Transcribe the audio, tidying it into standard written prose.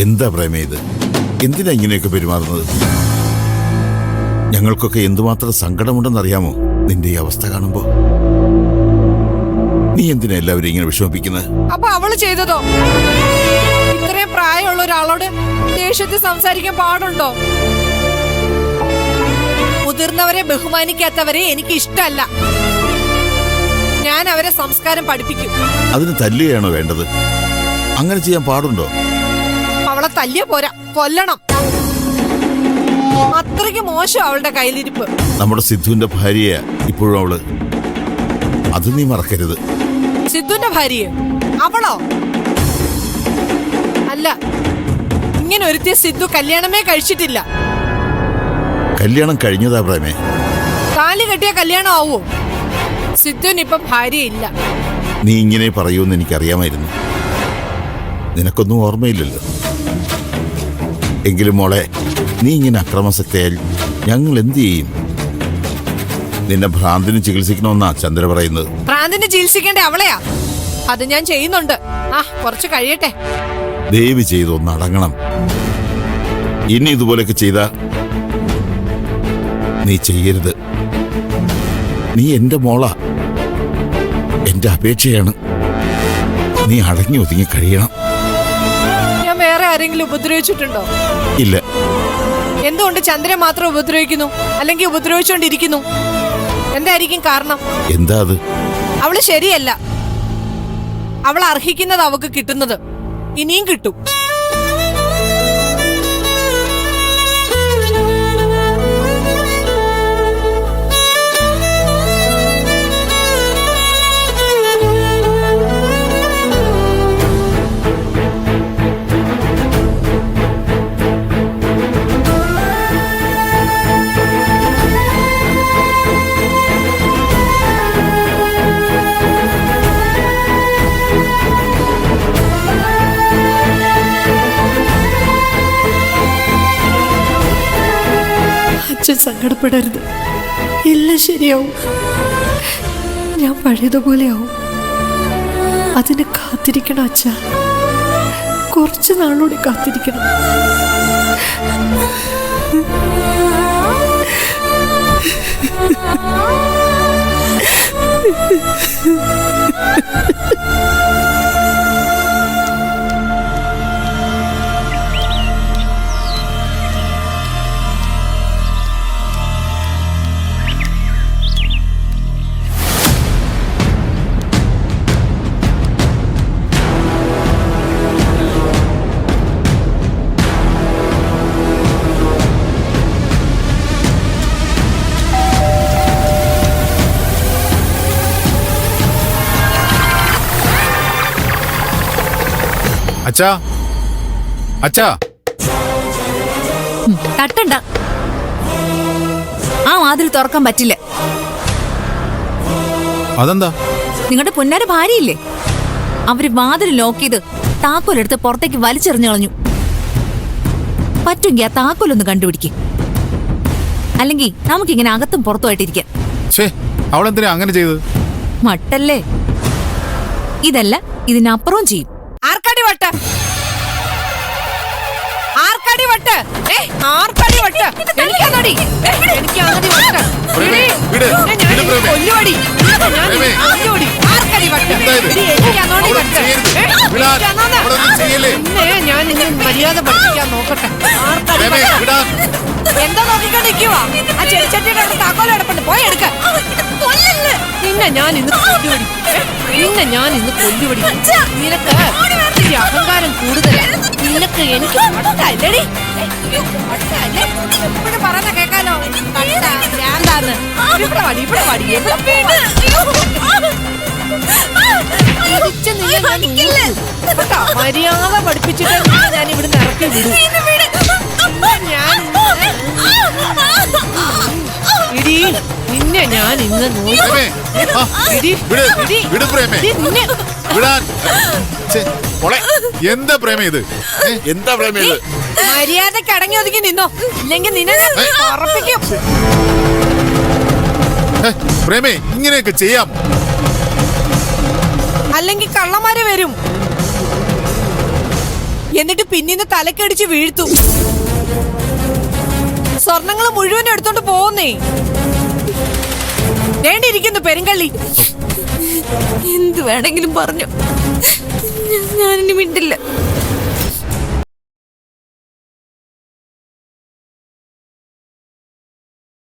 എന്താ പ്രേമേ ഇത്? എന്തിനാ ഇങ്ങനെയൊക്കെ പെരുമാറുന്നത്? ഞങ്ങൾക്കൊക്കെ എന്തുമാത്രം സങ്കടമുണ്ടെന്നറിയാമോ നിന്റെ ഈ അവസ്ഥ കാണുമ്പോ? നീ എന്തിനാ എല്ലാവരും ഇങ്ങനെ വിഷമിപ്പിക്കുന്നത്? അപ്പൊ അവള് ചെയ്തതോ? ഇത്രയും പ്രായമുള്ള ഒരാളോട് ദേഷ്യത്തിൽ സംസാരിക്കാൻ പാടുണ്ടോ? മുതിർന്നവരെ ബഹുമാനിക്കാത്തവരെ എനിക്ക് ഇഷ്ടമല്ല. ഞാൻ അവരെ സംസ്കാരം പഠിപ്പിക്കും. അതിന് തല്ലുകയാണോ വേണ്ടത്? അങ്ങനെ ചെയ്യാൻ പാടുണ്ടോ? അവളെ തല്ലിയ പോരാ, കൊല്ലണം. അത്രയ്ക്ക് മോശം അവളുടെ കയ്യിലിരിപ്പ്. നമ്മുടെ സിദ്ധുവിന്റെ ഭാര്യയാ ഇപ്പോഴും അവള്. അത് നീ മറക്കരുത്. സിദ്ധുവിന്റെ ഭാര്യയെ? അവളോ? അല്ല, ഇങ്ങനെ ഒരുത്തിയ സിദ്ധു കല്യാണമേ കഴിച്ചിട്ടില്ല. കല്യാണം കഴിഞ്ഞതാ പ്രേമേ. താലി കെട്ടിയ കല്യാണം ആവോ? സിദ്ധുവിനിപ്പം ഭാര്യയില്ല. നീ ഇങ്ങനെ പറയൂന്ന് എനിക്കറിയാമായിരുന്നു. നിനക്കൊന്നും ഓർമ്മയില്ലല്ലോ. എങ്കിലും മോളെ, നീ ഇങ്ങനെ അക്രമാസക്തയാൽ ഞങ്ങൾ എന്തു ചെയ്യും? നിന്നെ ഭ്രാന്തിന് ചികിത്സിക്കണമെന്നാ ചന്ദ്ര പറയുന്നത്. ഭ്രാന്തിന് ചികിത്സിക്കേണ്ട അവളെയാ. അത് ഞാൻ ചെയ്യുന്നുണ്ട്. കുറച്ച് കഴിയട്ടെ. ദയവ് ചെയ്തൊന്ന് അടങ്ങണം. ഇനി ഇതുപോലെയൊക്കെ ചെയ്താ നീ ചെയ്യരുത്. നീ എന്റെ മോളാ, എന്റെ അപേക്ഷയാണ്. നീ അടങ്ങി ഒതുങ്ങി കഴിയണം. ഞാൻ വേറെ ആരെങ്കിലും ഉപദ്രവിച്ചിട്ടുണ്ടോ? ഇല്ല. എന്തുകൊണ്ട് ചന്ദ്രൻ മാത്രം ഉപദ്രവിക്കുന്നു, അല്ലെങ്കിൽ ഉപദ്രവിച്ചുകൊണ്ടിരിക്കുന്നു? എന്തായിരിക്കും കാരണം? എന്താ അത്? അവള് ശരിയല്ല. അവൾ അർഹിക്കുന്നത് അവക്ക് കിട്ടുന്നത് ഇനിയും കിട്ടും. അച്ഛൻ സങ്കടപ്പെടരുത്. എല്ലാം ശരിയാവും. ഞാൻ പഴയതുപോലെ ആവും. അതിന് കാത്തിരിക്കണം അച്ഛ. കുറച്ച് നാളൂടെ കാത്തിരിക്കണം. അച്ഛാ, അച്ഛാ, തട്ടണ്ട. ആ വാതിൽ തുറക്കാൻ പറ്റില്ല. അതെന്താ? നിങ്ങളുടെ പൊന്നാര ഭാര്യയില്ലേ, അവര് വാതിൽ ലോക്ക് ചെയ്ത് താക്കോലെടുത്ത് പുറത്തേക്ക് വലിച്ചെറിഞ്ഞു കളഞ്ഞു. പറ്റുമെങ്കിൽ ആ താക്കോലൊന്ന് കണ്ടുപിടിക്കും. അല്ലെങ്കിൽ നമുക്കിങ്ങനെ അകത്തും പുറത്തുമായിട്ടിരിക്കാം. അവളെന്തിനാ അങ്ങനെ ചെയ്തത്? മട്ടല്ലേ? ഇതല്ല, ഇതിനപ്പുറവും ചെയ്യും. ആർക്കടി വട്ട്? ആർക്കടി വട്ട്? ആർക്കടി വട്ട്? എനിക്കാണോടി? എനിക്കാണോടി വട്ട്? കൊല്ലുവടി. ആർക്കടി വട്ട്? എനിക്കാണോടി വട്ട്? ഞാൻ ഇന്ന് മര്യാദ പഠിപ്പിക്കാൻ നോക്കട്ടെ. ആർക്കടി വട്ട്? എന്താ നോക്കിക്കൊണ്ടിരിക്കുവാ? ആ ചെടിച്ചട്ടിയുടെ അവിടെ താക്കോൽ കിടപ്പുണ്ട്, പോയി എടുക്ക. നിന്നെ ഞാൻ ഇന്ന് കൊല്ലുവടി. നിന്നെ ഞാൻ ഇന്ന് കൊല്ലുവടി. നിനക്ക് ഈ അഹങ്കാരം കൂടുതലാണ്. നിനക്ക് എനിക്ക് വട്ടല്ലടി. എപ്പോഴും പറയുന്ന കേക്കാലോ, ഭ്രാന്താന്ന്. ഇവിടെ വാടി, ഇവിടെ വാടി. മര്യാദ പഠിപ്പിച്ചിട്ട് ഞാൻ ഇവിടുന്ന് ഇറക്കി വിടും. നിന്നെ ഞാൻ ഇന്ന് എന്താ പ്രേമ ഇത്? എന്താ പ്രേമ ഇത്? മര്യാദക്ക് അടങ്ങി ഒതുങ്ങി നിന്നോ, ഇല്ലെങ്കിൽ നിന്നെ ഉറപ്പിക്കും. പ്രേമേ, ഇങ്ങനെയൊക്കെ ചെയ്യാം. അല്ലെങ്കിൽ കള്ളന്മാര് വരും. എന്നിട്ട് പിന്നീന്ന് തലക്കടിച്ച് വീഴ്ത്തു. സ്വർണങ്ങൾ മുഴുവൻ എടുത്തോണ്ട് പോകുന്നേ. വേണ്ടിയിരിക്കുന്നു പെരുങ്കള്ളി. എന്ത് വേണമെങ്കിലും പറഞ്ഞു, ഞാനിനി മിണ്ടില്ല.